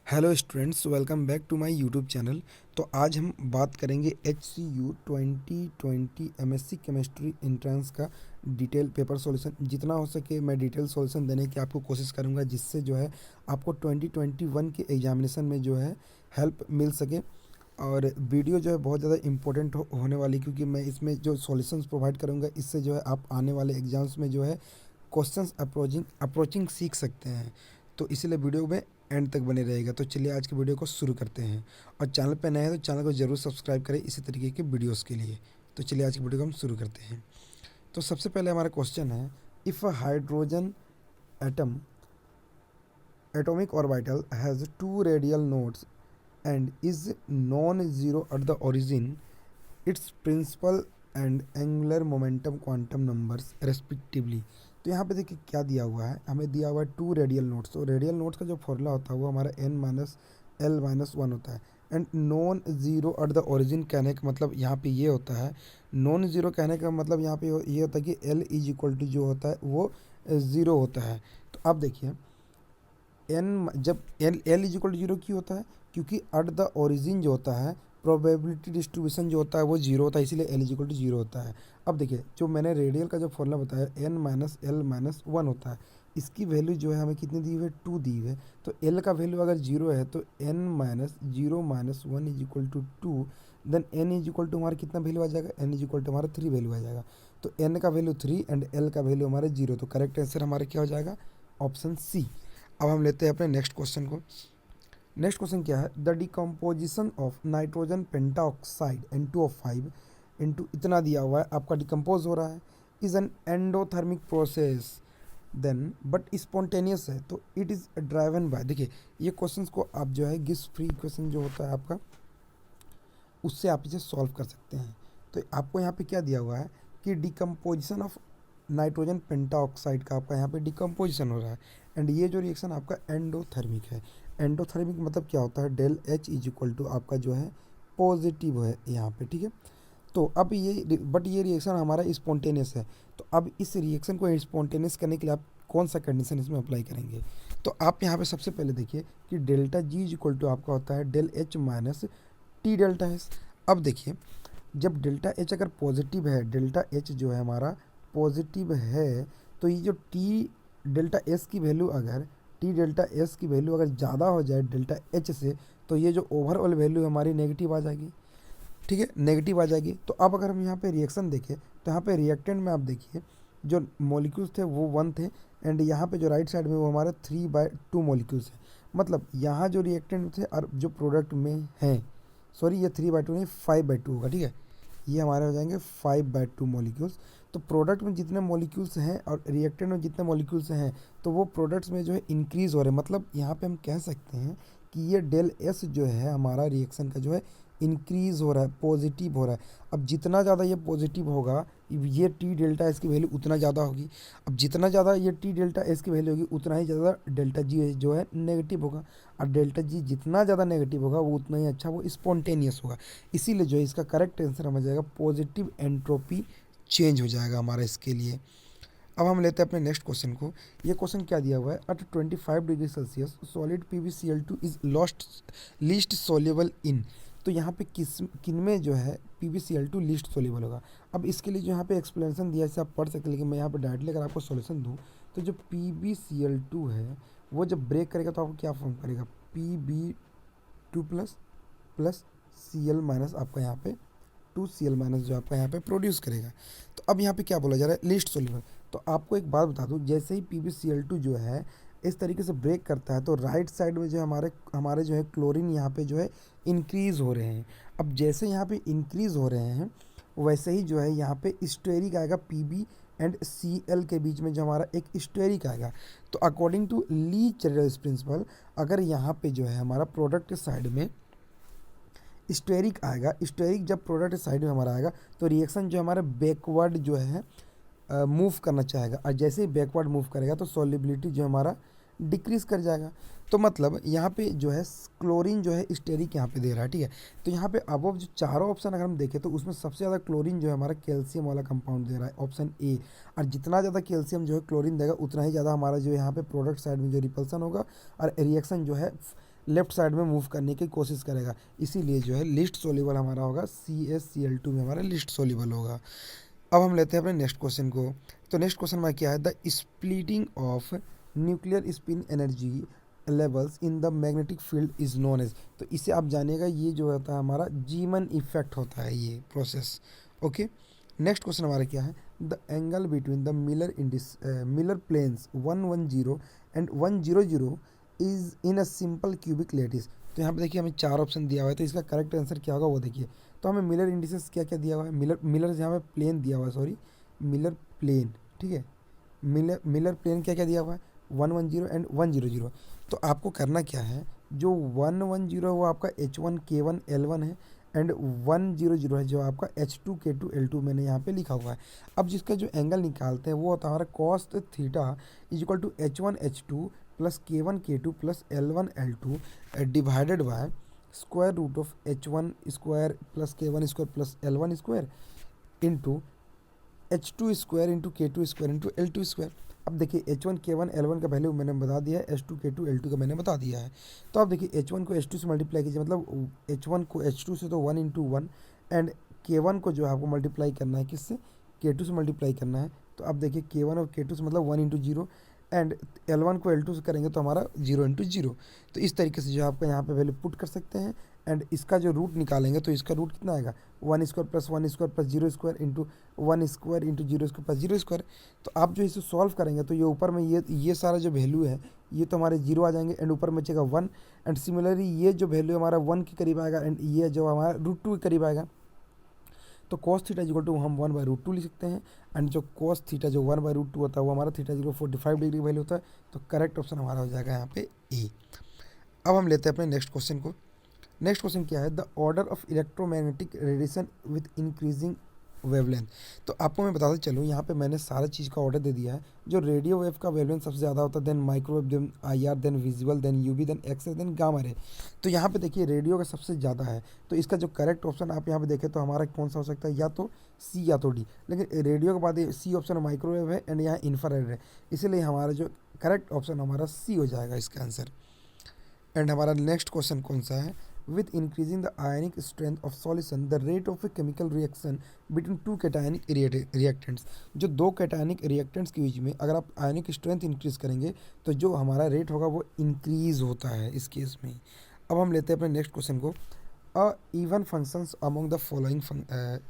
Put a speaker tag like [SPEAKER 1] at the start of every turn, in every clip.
[SPEAKER 1] Hello students, welcome back to my YouTube channel. तो आज हम बात करेंगे HCU 2020 MSc केमिस्ट्री एंट्रेंस का डिटेल पेपर सॉल्यूशन। जितना हो सके मैं डिटेल सॉल्यूशन देने की आपको कोशिश करूंगा, जिससे जो है आपको 2021 के एग्जामिनेशन में जो है हेल्प मिल सके। और वीडियो जो है बहुत ज़्यादा इंपॉर्टेंट होने वाली, क्योंकि मैं इसमें जो सॉल्यूशंस प्रोवाइड करूँगा, इससे जो है आप आने वाले एग्जाम्स में जो है क्वेश्चंस अप्रोचिंग सीख सकते हैं। तो इसीलिए वीडियो में एंड तक बने रहेगा। तो चलिए आज की वीडियो को शुरू करते हैं। और चैनल पे नए हैं तो चैनल को ज़रूर सब्सक्राइब करें इसी तरीके के वीडियोस के लिए। तो चलिए आज की वीडियो को हम शुरू करते हैं। तो सबसे पहले हमारा क्वेश्चन है, if a hydrogen atom atomic orbital has two radial nodes and is non zero at the origin, its principal and angular momentum quantum numbers respectively. तो यहाँ पे देखिए क्या दिया हुआ है, हमें दिया हुआ है टू रेडियल नोट्स। तो रेडियल नोट्स का जो फॉर्मूला होता है वो हमारा n-l-1 होता है। And non zero at the origin कहने का मतलब यहाँ पे ये होता है, नॉन ज़ीरो कहने का मतलब यहाँ पे ये होता है कि l इज इक्वल टू जो होता है वो ज़ीरो होता है। तो अब देखिए एन, जब L is equal to zero क्यों होता है, क्योंकि एट द ओरिजिन जो होता है प्रोबेबिलिटी डिस्ट्रीब्यूशन जो होता है वो जीरो होता है, इसीलिए L is equal to zero होता है। अब देखिए जो मैंने रेडियल का जो फॉर्मूला बताया n-l-1 होता है, इसकी वैल्यू जो है हमें कितनी दी हुई है, टू दी हुई है। तो एल का वैल्यू अगर जीरो है तो n-0-1 is equal to two, then N is equal to हमारा कितना वैल्यू आ जाएगा, एन इज इक्वल टू हमारा 3 वैल्यू आ जाएगा। तो एन का वैल्यू 3 एंड एल का वैल्यू हमारा जीरो। तो करेक्ट आंसर हमारा क्या हो जाएगा, ऑप्शन सी। अब हम लेते हैं अपने नेक्स्ट क्वेश्चन को। नेक्स्ट क्वेश्चन क्या है, the decomposition of nitrogen pentoxide N2O5 into इतना दिया हुआ है, आपका डिकम्पोज हो रहा है, is an endothermic process then but spontaneous है, तो इट इज़ ड्राइवन बाय। देखिए ये क्वेश्चंस को आप जो है गिस फ्री इक्वेशन जो होता है आपका, उससे आप इसे सॉल्व कर सकते हैं। तो आपको यहाँ पे क्या दिया हुआ है कि डिकम्पोजिशन ऑफ नाइट्रोजन पेंटाऑक्साइड का आपका यहाँ पे डिकम्पोजिशन हो रहा है, एंड ये जो रिएक्शन आपका एंडोथर्मिक है। एंडोथर्मिक मतलब क्या होता है, del H is equal to आपका जो है पॉजिटिव है यहाँ पे, ठीक है। तो अब ये रिएक्शन हमारा स्पॉन्टेनियस है। तो अब इस रिएक्शन को स्पॉन्टेनियस करने के लिए आप कौन सा कंडीशन इसमें अप्लाई करेंगे। तो आप यहाँ पे सबसे पहले देखिए कि delta G is equal to आपका होता है del H minus T delta S. अब देखिए जब डेल्टा एच अगर पॉजिटिव है, डेल्टा एच जो है हमारा पॉजिटिव है, तो ये जो टी डेल्टा एस की वैल्यू अगर टी डेल्टा एस की वैल्यू अगर ज़्यादा हो जाए डेल्टा एच से, तो ये जो ओवरऑल वैल्यू हमारी नेगेटिव आ जाएगी, ठीक है, नेगेटिव आ जाएगी। तो अब अगर हम यहाँ पे रिएक्शन देखें तो यहाँ पे रिएक्टेंट में आप देखिए जो मॉलिक्यूल्स थे वो 1 थे, एंड यहाँ पे जो राइट साइड में वो हमारे 3/2 मॉलिक्यूल्स हैं। मतलब यहाँ जो रिएक्टेंट थे और जो प्रोडक्ट में हैं, सॉरी ये 3/2 नहीं 5/2 होगा, ठीक है, ये हमारे हो जाएंगे 5/2 मॉलिक्यूल्स। तो प्रोडक्ट में जितने मॉलिक्यूल्स हैं और रिएक्टेंट में जितने मॉलिक्यूल्स हैं, तो वो प्रोडक्ट्स में जो है इंक्रीज़ हो रहे हैं। मतलब यहाँ पे हम कह सकते हैं कि ये डेल एस जो है हमारा रिएक्शन का जो है इंक्रीज़ हो रहा है, पॉजिटिव हो रहा है। अब जितना ज़्यादा ये पॉजिटिव होगा, ये टी डेल्टा एस की वैल्यू उतना ज़्यादा होगी। अब जितना ज़्यादा ये टी डेल्टा एस की वैल्यू होगी, उतना ही ज़्यादा डेल्टा जी जो है नेगेटिव होगा। और डेल्टा जी जितना ज़्यादा नेगेटिव होगा वो उतना ही अच्छा, वो स्पॉन्टेनियस होगा। इसीलिए जो है इसका करेक्ट आंसर हमें जाएगा पॉजिटिव एंट्रोपी चेंज हो जाएगा हमारा इसके लिए। अब हम लेते हैं अपने नेक्स्ट क्वेश्चन को। ये क्वेश्चन क्या दिया हुआ है, at 25 degree Celsius solid PbCl2 is lost least soluble in. तो यहाँ पे किन में जो है PbCl2 लीस्ट सोल्यूबल होगा। अब इसके लिए जो यहाँ पे एक्सप्लेनेशन दिया है इसे आप पढ़ सकते हैं, लेकिन मैं यहाँ पे डायरेक्टली अगर आपको सॉल्यूशन दूँ, तो जो PbCl2 है वो जब ब्रेक करेगा तो आपको क्या फॉर्म करेगा, Pb2 प्लस प्लस Cl- आपका यहाँ पे 2Cl- जो आपका यहाँ पे प्रोड्यूस करेगा। तो अब यहाँ पे क्या बोला जा रहा है, लीस्ट सोल्यूबल। तो आपको एक बात बता दूँ, जैसे ही PbCl2 जो है इस तरीके से ब्रेक करता है, तो राइट साइड में जो हमारे हमारे जो है क्लोरीन यहाँ पे जो है इंक्रीज़ हो रहे हैं। अब जैसे यहाँ पे इंक्रीज़ हो रहे हैं, वैसे ही जो है यहाँ पे स्टेरिक आएगा, Pb एंड Cl के बीच में जो हमारा एक स्टेरिक आएगा। तो अकॉर्डिंग टू ली चैडल्स प्रिंसिपल, अगर यहाँ पे जो है हमारा प्रोडक्ट के साइड में स्टेरिक आएगा, स्टेरिक जब प्रोडक्ट साइड में हमारा आएगा, तो रिएक्शन जो हमारा बैकवर्ड जो है मूव करना चाहेगा, और जैसे ही बैकवर्ड मूव करेगा तो सॉल्युबिलिटी जो हमारा डिक्रीज़ कर जाएगा। तो मतलब यहाँ पे जो है क्लोरीन जो है स्टेरिक यहाँ पे दे रहा है, ठीक है। तो यहाँ पे अब जो चारों ऑप्शन अगर हम देखें तो उसमें सबसे ज़्यादा क्लोरीन जो है हमारा कैल्शियम वाला कंपाउंड दे रहा है, ऑप्शन ए। और जितना ज़्यादा कैल्शियम जो है क्लोरीन देगा, उतना ही ज़्यादा हमारा जो यहाँ पे प्रोडक्ट साइड में जो रिपल्सन होगा और रिएक्शन जो है लेफ्ट साइड में मूव करने की कोशिश करेगा, इसीलिए जो है लीस्ट सोल्यूबल हमारा होगा CaCl2 में हमारा लीस्ट सोल्यूबल होगा। अब हम लेते हैं अपने नेक्स्ट क्वेश्चन को। तो नेक्स्ट क्वेश्चन में क्या है, the splitting of nuclear spin energy levels in the magnetic field is known as. तो इसे आप जानिएगा, ये जो होता है हमारा जीमन इफेक्ट होता है ये प्रोसेस। ओके, नेक्स्ट क्वेश्चन हमारा क्या है, the angle between the Miller planes 110 and 100 is in a simple cubic lattice. तो यहाँ पे देखिए हमें 4 ऑप्शन दिया हुआ है, तो इसका करेक्ट आंसर क्या होगा वो देखिए। तो हमें मिलर इंडिसेस क्या क्या दिया हुआ है, मिलर यहाँ पे प्लेन दिया हुआ है, सॉरी मिलर प्लेन, ठीक है। मिलर प्लेन क्या क्या दिया हुआ है, 110 एंड 100। तो आपको करना क्या है, जो 110 है वो आपका H1K1L1 है, एंड 100 है जो आपका H2K2L2 मैंने यहाँ पे लिखा हुआ है। अब जिसका जो एंगल निकालते हैं वो होता है हमारा cos theta is equal to H1H2 plus K1K2 plus L1L2 divided by square root of H1 square plus K1 square plus L1 square into H2 square into K2 square into L2 square. अब देखिए H1K1L1 का value मैंने बता दिया है, H2K2L2 का मैंने बता दिया है। तो आप देखिए H1 को H2 से मल्टीप्लाई कीजिए, मतलब H1 को H2 से तो 1 इंटू 1, एंड K1 को जो है आपको मल्टीप्लाई करना है किससे, K2 से मल्टीप्लाई करना है। तो आप देखिए K1 और K2 से मतलब 1 इंटू 0, एंड L1 को L2 से करेंगे तो हमारा 0 इंटू 0। तो इस तरीके से जो आपका यहाँ पे वैल्यू पुट कर सकते हैं, एंड इसका जो रूट निकालेंगे तो इसका रूट कितना आएगा, 1 square plus 1 square plus 0 square into 1 square into 0 square plus 0 square. तो आप जो इसे सॉल्व करेंगे तो ये ऊपर में ये सारा जो वैल्यू है ये तो हमारे 0 आ जाएंगे, एंड ऊपर में बचेगा 1, एंड सिमिलरली ये जो वैल्यू हमारा 1 के करीब आएगा, एंड ये जो हमारा √2 के करीब आएगा। तो cos थीटा इक्वल टू हम 1/√2 लिख सकते हैं, एंड जो cos थीटा जो 1/√2 होता है वो हमारा थीटा 45 डिग्री वैल्यू होता है। तो करेक्ट ऑप्शन हमारा हो जाएगा यहाँ पे ए। अब हम लेते हैं अपने नेक्स्ट क्वेश्चन को। नेक्स्ट क्वेश्चन क्या है, the order of electromagnetic radiation with increasing wavelength. तो आपको मैं बताते चलूँ, यहाँ पे मैंने सारा चीज़ का ऑर्डर दे दिया है। जो रेडियो वेव का वेवलेंथ सबसे ज़्यादा होता है, then microwave, then IR, then visual, then UV, then X ray, then gamma ray. तो यहाँ पे देखिए रेडियो का सबसे ज़्यादा है, तो इसका जो करेक्ट ऑप्शन आप यहाँ पे देखें तो हमारा कौन सा हो सकता है, या तो C या तो D। लेकिन रेडियो के बाद C ऑप्शन माइक्रोवेव है, एंड यहाँ इंफ्रारेड है, इसीलिए हमारा जो करेक्ट ऑप्शन हमारा C हो जाएगा इसका आंसर। एंड हमारा नेक्स्ट क्वेश्चन कौन सा है, with increasing the ionic strength of solution the rate of a chemical reaction between two cationic reactants। जो दो cationic reactants के बीच में अगर आप ionic strength इंक्रीज करेंगे तो जो हमारा रेट होगा वो इंक्रीज होता है इस केस में। अब हम लेते हैं अपने नेक्स्ट क्वेश्चन को, अ even functions among the following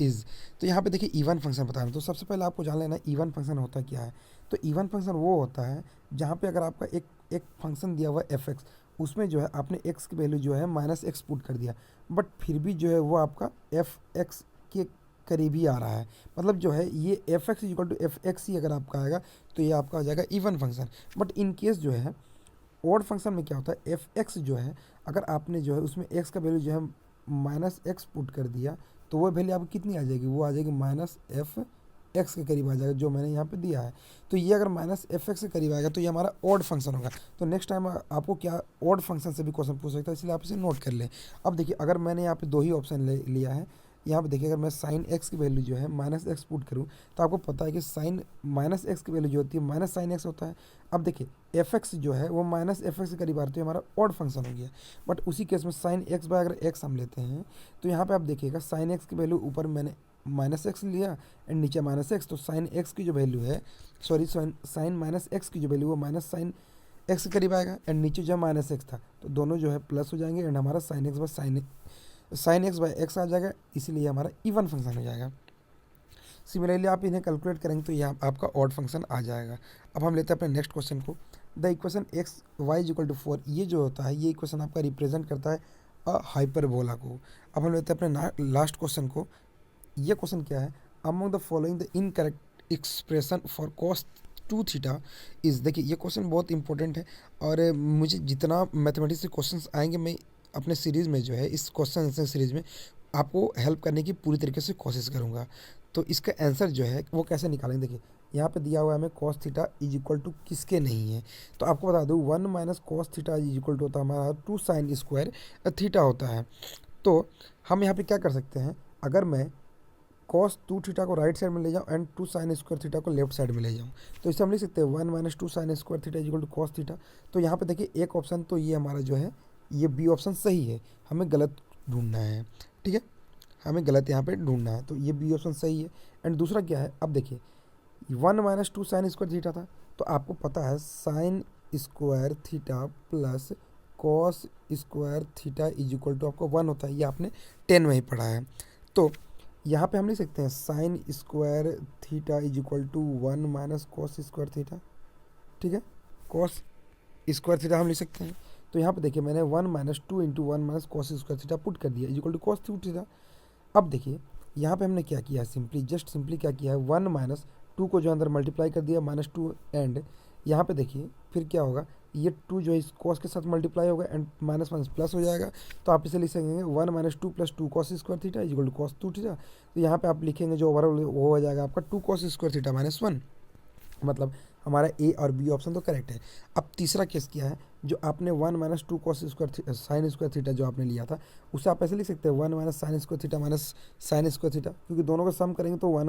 [SPEAKER 1] is. तो यहाँ पे देखिए इवन फंक्शन बता रहे हैं, तो सबसे पहले आपको जान लेना इवन फंक्शन होता क्या है। तो इवन फंक्शन वो होता है जहाँ पे अगर आपका एक फंक्शन दिया हुआ है f(x), उसमें जो है आपने x की वैल्यू जो है -x पुट कर दिया, बट फिर भी जो है वो आपका f(x) के करीब ही आ रहा है, मतलब जो है ये f(x) इक्वल टू f(x) ही अगर आपका आएगा तो ये आपका हो जाएगा even function. But in case जो है ऑड फंक्शन में क्या होता है, f(x) जो है अगर आपने जो है उसमें x का वैल्यू जो है -x पुट कर दिया तो वो वैल्यू आपको कितनी आ जाएगी, वो आ जाएगी -f(x) के करीब आ जाएगा जो मैंने यहाँ पे दिया है। तो ये अगर -f(x) के करीब आएगा तो ये हमारा ऑड फंक्शन होगा। तो नेक्स्ट टाइम आपको क्या ऑड फंक्शन से भी क्वेश्चन पूछ सकता है, इसलिए आप इसे नोट कर लें। अब देखिए अगर मैंने यहाँ पे दो ही ऑप्शन लिया है, यहाँ पे देखिए अगर मैं sin x की वैल्यू जो है -x पुट करूँ तो आपको पता है कि sin -x की वैल्यू जो होती है -sin x होता है। अब देखिए f(x) जो है वो -f(x) के करीब आ रहा है तो हमारा ऑड फंक्शन हो गया। बट उसी केस में sin x बाय अगर x हम लेते हैं तो यहाँ पे आप देखिएगा sin x की वैल्यू ऊपर मैंने -x लिया एंड नीचे -x, तो sin x की जो वैल्यू है, सॉरी sin -x की जो वैल्यू वो -sin x के करीब आएगा, एंड नीचे जो -x था तो दोनों जो है प्लस हो जाएंगे, एंड हमारा sin x बाय x आ जाएगा, इसीलिए हमारा इवन फंक्शन हो जाएगा। सिमिलरली आप इन्हें कैलकुलेट करेंगे तो यहाँ आपका ऑड फंक्शन आ जाएगा। अब हम लेते हैं अपने नेक्स्ट क्वेश्चन को, द इक्वेशन x(y)=4। ये जो होता है ये इक्वेशन आपका रिप्रेजेंट करता है हाइपरबोला को। अब हम लेते हैं अपने लास्ट क्वेश्चन को। ये क्वेश्चन क्या है, among the following the incorrect expression for cos 2θ is. देखिए ये क्वेश्चन बहुत इंपॉर्टेंट है, और मुझे जितना मैथमेटिक्स के क्वेश्चंस आएंगे मैं अपने सीरीज़ में जो है इस क्वेश्चन आंसर सीरीज़ में आपको हेल्प करने की पूरी तरीके से कोशिश करूँगा। तो इसका आंसर जो है वो कैसे निकालेंगे, देखिए यहाँ पे दिया हुआ है हमें cos theta is equal to किसके नहीं है। तो आपको बता दूँ 1 - cos theta is equal to होता है हमारा 2 sin स्क्वायर थीटा होता है। तो हम यहाँ पे क्या कर सकते हैं, अगर मैं cos 2θ को राइट साइड में ले जाऊँ एंड 2 sin स्क्वायर थीटा को लेफ्ट साइड में ले जाऊँ तो इसे हम लिख सकते हैं 1 - 2 sin square theta equal to cos theta. तो यहाँ पे देखिए एक ऑप्शन तो ये हमारा जो है ये बी ऑप्शन सही है, हमें गलत ढूंढना है, ठीक है, हमें गलत यहाँ पे ढूंढना है, तो ये बी ऑप्शन सही है। एंड दूसरा क्या है, अब देखिए 1 - 2 साइन स्क्वायर थीटा था, तो आपको पता है sine square theta plus cos square theta is equal to आपको 1 होता है, ये आपने 10 में ही पढ़ा है। तो यहाँ पे हम लिख सकते हैं sine square theta is equal to 1 - cos square theta, ठीक है, कॉस स्क्वायर थीटा हम लिख सकते हैं। तो यहाँ पे देखिए मैंने 1 - 2 into 1 - cos square theta put कर दिया is equal to cos theta. अब देखिए यहाँ पे हमने क्या किया है, सिंपली क्या किया है, 1 - 2 को जो अंदर मल्टीप्लाई कर दिया -2, एंड यहाँ पे देखिए फिर क्या होगा, ये 2 जो है इस कॉस के साथ मल्टीप्लाई होगा एंड माइनस माइनस प्लस हो जाएगा। तो आप इसे लिख सकेंगे 1 - 2 + 2 cos square theta is equal to cos 2 theta. तो यहाँ पे आप लिखेंगे जो ओवरऑल वो हो जाएगा आपका 2 कॉस स्क्वायर थीटा -1, मतलब हमारा ए और बी ऑप्शन तो करेक्ट है। अब तीसरा केस क्या है, जो आपने 1 - 2 cos square sine square theta जो आपने लिया था, उसे आप ऐसे लिख सकते हैं 1 - sign square theta minus sine square theta, क्योंकि दोनों का सम करेंगे तो 1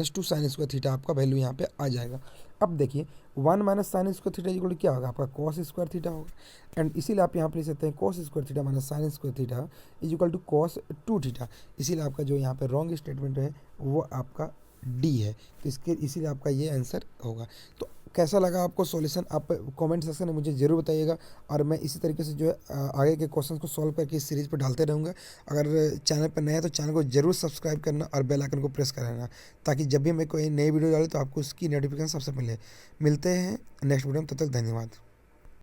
[SPEAKER 1] - 2 साइन स्क्वायर थीटा आपका वैल्यू यहाँ पे आ जाएगा। अब देखिए 1 - साइन स्क्वायर थीटा इक्वल क्या होगा, आपका कॉस स्क्वायर थीटा होगा, एंड इसीलिए आप यहाँ पे लिख सकते हैं cos square theta minus sine square theta is equal to cos 2 theta. इसीलिए आपका जो यहाँ पे रॉन्ग स्टेटमेंट है वो आपका डी है, तो इसके इसीलिए आपका ये आंसर होगा। तो कैसा लगा आपको सॉल्यूशन, आप कमेंट सेक्शन में मुझे ज़रूर बताइएगा, और मैं इसी तरीके से जो है आगे के क्वेश्चन को सॉल्व करके इस सीरीज़ पर डालते रहूँगा। अगर चैनल पर नए हैं तो चैनल को ज़रूर सब्सक्राइब करना और बेल आइकन को प्रेस करना, ताकि जब भी मैं कोई नई वीडियो डालूँ तो आपको उसकी नोटिफिकेशन सबसे पहले मिलते हैं नेक्स्ट वीडियो में। तब तक धन्यवाद।